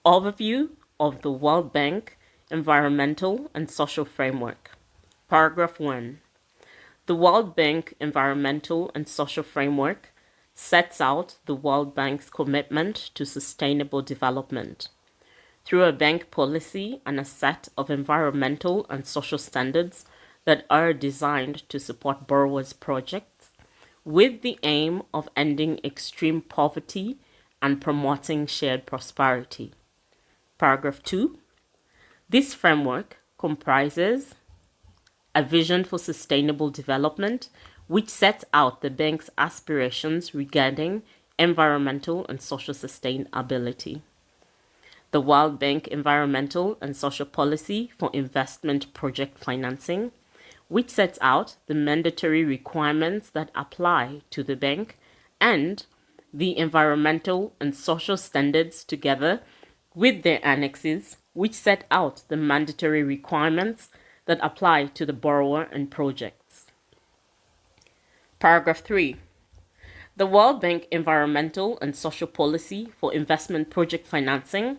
Overview of the World Bank Environmental and Social Framework. Paragraph 1. The World Bank Environmental and Social Framework sets out the World Bank's commitment to sustainable development through a bank policy and a set of environmental and social standards that are designed to support borrowers' projects with the aim of ending extreme poverty and promoting shared prosperity. Paragraph 2. This framework comprises a vision for sustainable development, which sets out the bank's aspirations regarding environmental and social sustainability. The World Bank Environmental and Social Policy for Investment Project Financing, which sets out the mandatory requirements that apply to the bank and the environmental and social standards together with their annexes, which set out the mandatory requirements that apply to the borrower and projects. Paragraph 3. The World Bank Environmental and Social Policy for Investment Project Financing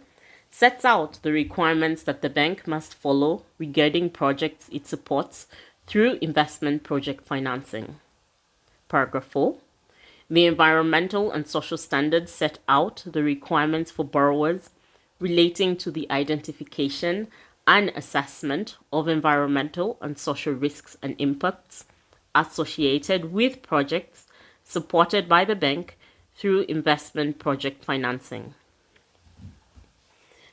sets out the requirements that the bank must follow regarding projects it supports through investment project financing. Paragraph 4. The environmental and social standards set out the requirements for borrowers relating to the identification and assessment of environmental and social risks and impacts associated with projects supported by the bank through investment project financing.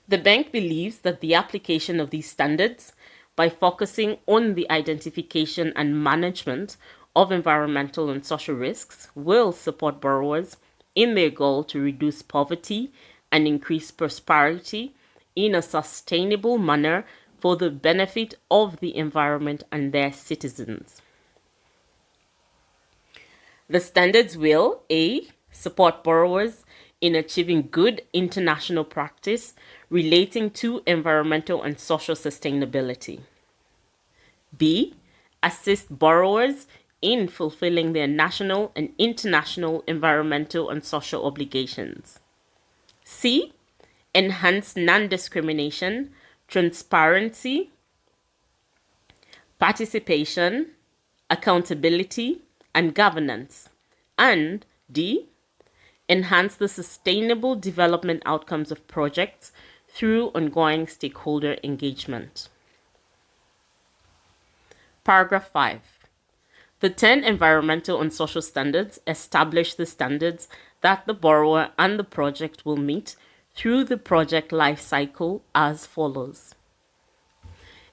The bank believes that the application of these standards, by focusing on the identification and management of environmental and social risks, will support borrowers in their goal to reduce poverty and increase prosperity in a sustainable manner for the benefit of the environment and their citizens. The standards will A. Support borrowers in achieving good international practice relating to environmental and social sustainability. B. Assist borrowers in fulfilling their national and international environmental and social obligations. C. Enhance non-discrimination, transparency, participation, accountability, and governance. And D. Enhance the sustainable development outcomes of projects through ongoing stakeholder engagement. Paragraph 5. The 10 environmental and social standards establish the standards that the borrower and the project will meet through the project life cycle as follows.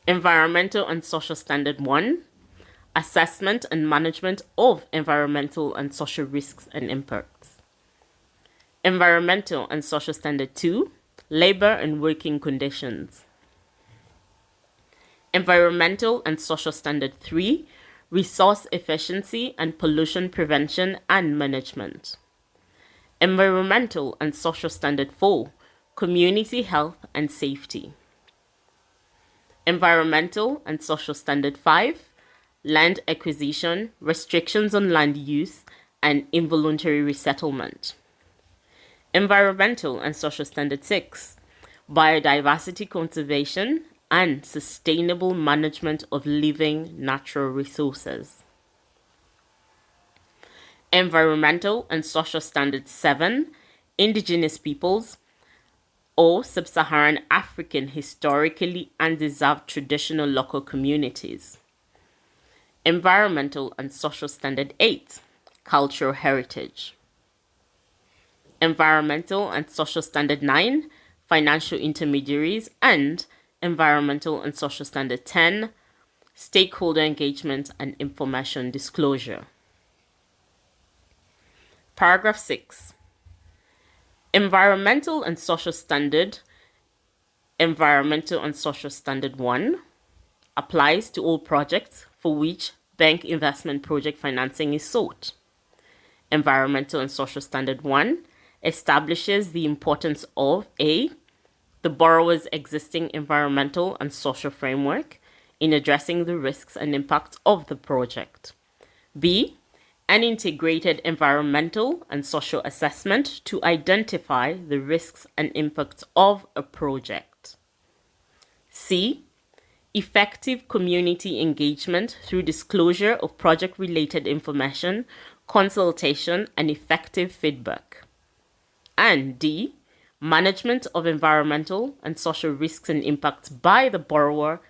Environmental and Social Standard 1. Assessment and management of environmental and social risks and impacts. Environmental and Social Standard 2. Labor and working conditions. Environmental and Social Standard 3. Resource efficiency and pollution prevention and management. Environmental and Social Standard 4. Community health and safety. Environmental and Social Standard 5. Land acquisition, restrictions on land use, and involuntary resettlement. Environmental and Social Standard 6. Biodiversity conservation and sustainable management of living natural resources. Environmental and Social Standard 7. Indigenous peoples or Sub-Saharan African historically undeserved traditional local communities. Environmental and Social Standard 8. Cultural heritage. Environmental and Social Standard 9. Financial intermediaries, and Environmental and Social Standard 10. Stakeholder engagement and information disclosure. Paragraph 6. Environmental and Social Standard, Environmental and Social Standard 1 applies to all projects for which bank investment project financing is sought. Environmental and Social Standard 1 establishes the importance of A. the borrower's existing environmental and social framework in addressing the risks and impacts of the project. B. an integrated environmental and social assessment to identify the risks and impacts of a project. C. Effective community engagement through disclosure of project-related information, consultation, and effective feedback. And D. Management of environmental and social risks and impacts by the borrower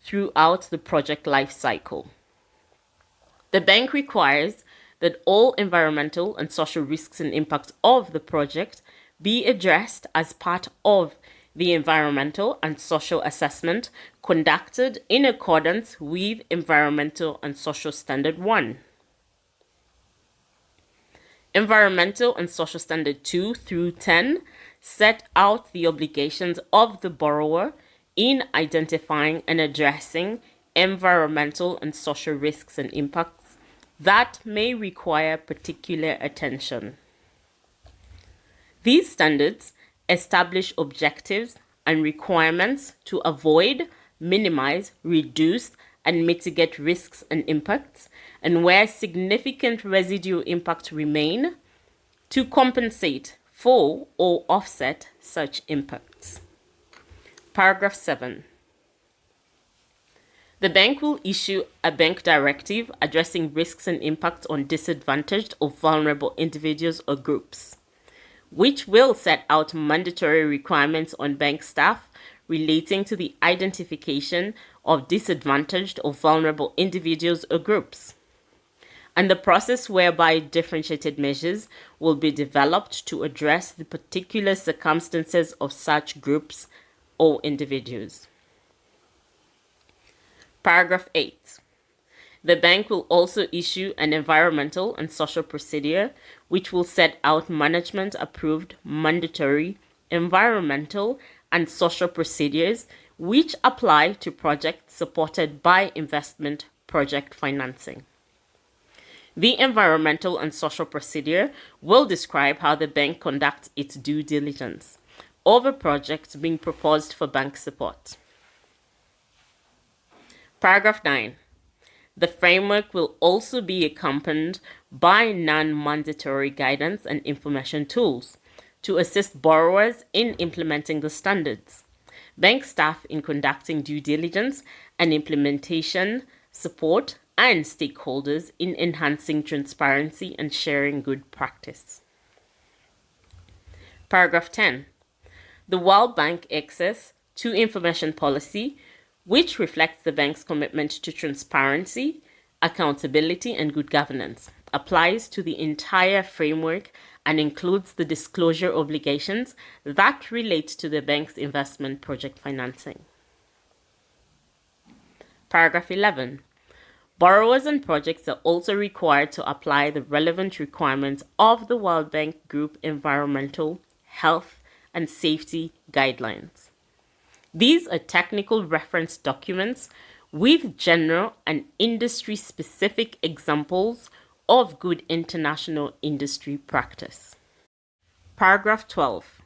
throughout the project life cycle. The bank requires that all environmental and social risks and impacts of the project be addressed as part of the environmental and social assessment conducted in accordance with Environmental and Social Standard 1. Environmental and Social Standard 2 through 10 set out the obligations of the borrower in identifying and addressing environmental and social risks and impacts that may require particular attention. These standards establish objectives and requirements to avoid, minimize, reduce, and mitigate risks and impacts, and where significant residual impacts remain, to compensate for or offset such impacts. Paragraph 7. The bank will issue a bank directive addressing risks and impacts on disadvantaged or vulnerable individuals or groups, which will set out mandatory requirements on bank staff relating to the identification of disadvantaged or vulnerable individuals or groups, and the process whereby differentiated measures will be developed to address the particular circumstances of such groups or individuals. Paragraph 8. The bank will also issue an environmental and social procedure which will set out management-approved mandatory environmental and social procedures which apply to projects supported by investment project financing. The environmental and social procedure will describe how the bank conducts its due diligence over projects being proposed for bank support. Paragraph 9. The framework will also be accompanied by non-mandatory guidance and information tools to assist borrowers in implementing the standards, bank staff in conducting due diligence and implementation support, and stakeholders in enhancing transparency and sharing good practice. Paragraph 10. The World Bank Access to Information Policy, which reflects the bank's commitment to transparency, accountability, and good governance, applies to the entire framework and includes the disclosure obligations that relate to the bank's investment project financing. Paragraph 11. Borrowers and projects are also required to apply the relevant requirements of the World Bank Group Environmental, Health, and Safety Guidelines. These are technical reference documents with general and industry-specific examples of good international industry practice. Paragraph 12.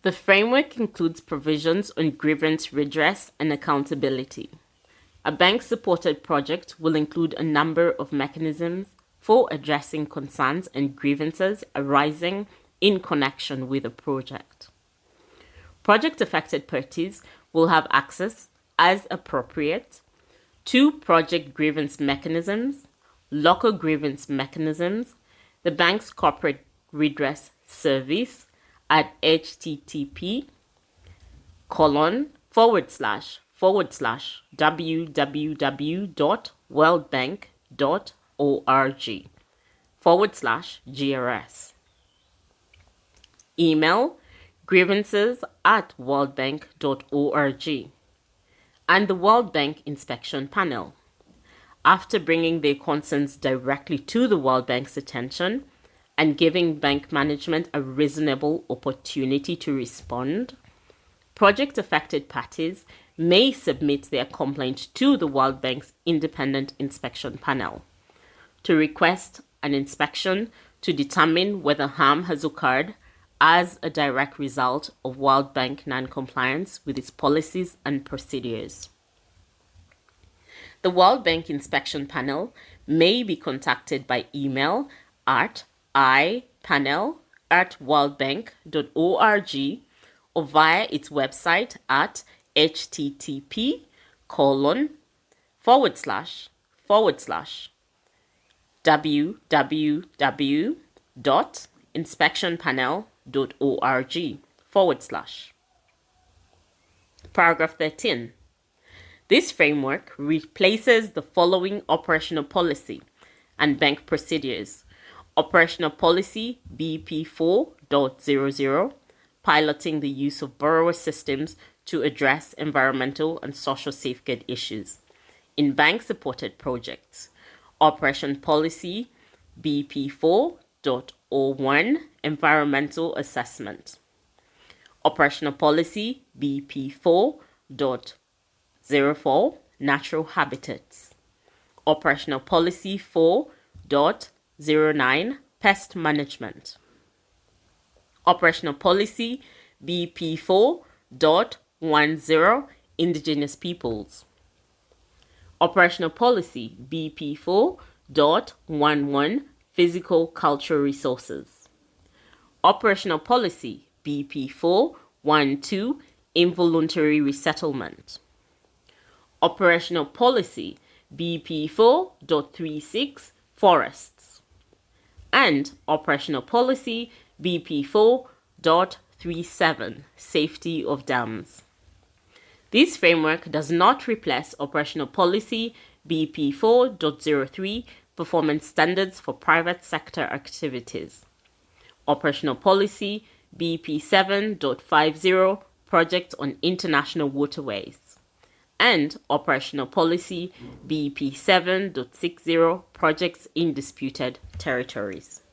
The framework includes provisions on grievance redress and accountability. A bank-supported project will include a number of mechanisms for addressing concerns and grievances arising in connection with a project. Project-affected parties will have access, as appropriate, to project grievance mechanisms, local grievance mechanisms, the bank's corporate redress service at http://www.worldbank.org/GRS. Email grievances@worldbank.org. And the World Bank Inspection Panel, after bringing their concerns directly to the World Bank's attention and giving bank management a reasonable opportunity to respond, project-affected parties may submit their complaint to the World Bank's Independent Inspection Panel to request an inspection to determine whether harm has occurred as a direct result of World Bank non-compliance with its policies and procedures. The World Bank Inspection Panel may be contacted by email at ipanel@worldbank.org or via its website at http://www.inspectionpanel.org/. Paragraph 13. This framework replaces the following operational policy and bank procedures. Operational Policy BP4.00, piloting the use of borrower systems to address environmental and social safeguard issues in bank-supported projects. Operation Policy BP4.01, environmental assessment. Operational Policy BP4.04, natural habitats. Operational Policy 4.09, pest management. Operational Policy BP4.10, indigenous peoples. Operational Policy BP4.11, physical cultural resources. Operational Policy BP4.12, involuntary resettlement. Operational Policy BP4.36, forests. And Operational Policy BP4.37, safety of dams. This framework does not replace Operational Policy BP4.03, performance standards for private sector activities. Operational Policy BP7.50, projects on international waterways. And Operational Policy BP7.60, projects in disputed territories.